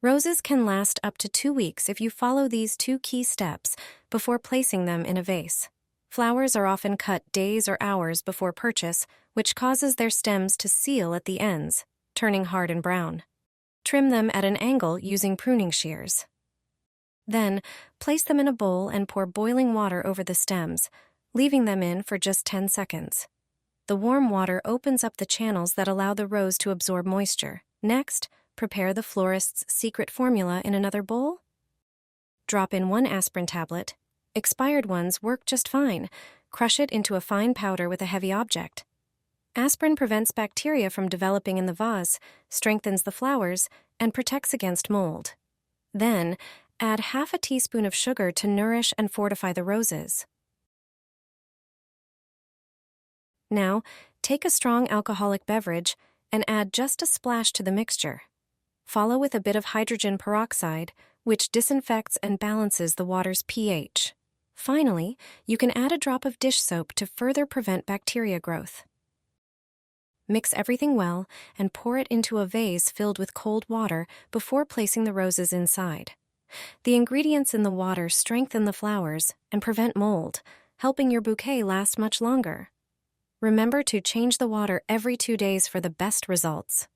Roses can last up to 2 weeks if you follow these two key steps before placing them in a vase. Flowers are often cut days or hours before purchase, which causes their stems to seal at the ends, turning hard and brown. Trim them at an angle using pruning shears. Then, place them in a bowl and pour boiling water over the stems, leaving them in for just 10 seconds. The warm water opens up the channels that allow the rose to absorb moisture. Next, prepare the florist's secret formula in another bowl. Drop in 1 aspirin tablet. Expired ones work just fine. Crush it into a fine powder with a heavy object. Aspirin prevents bacteria from developing in the vase, strengthens the flowers, and protects against mold. Then, add half a teaspoon of sugar to nourish and fortify the roses. Now, take a strong alcoholic beverage and add just a splash to the mixture. Follow with a bit of hydrogen peroxide, which disinfects and balances the water's pH. Finally, you can add a drop of dish soap to further prevent bacteria growth. Mix everything well and pour it into a vase filled with cold water before placing the roses inside. The ingredients in the water strengthen the flowers and prevent mold, helping your bouquet last much longer. Remember to change the water every 2 days for the best results.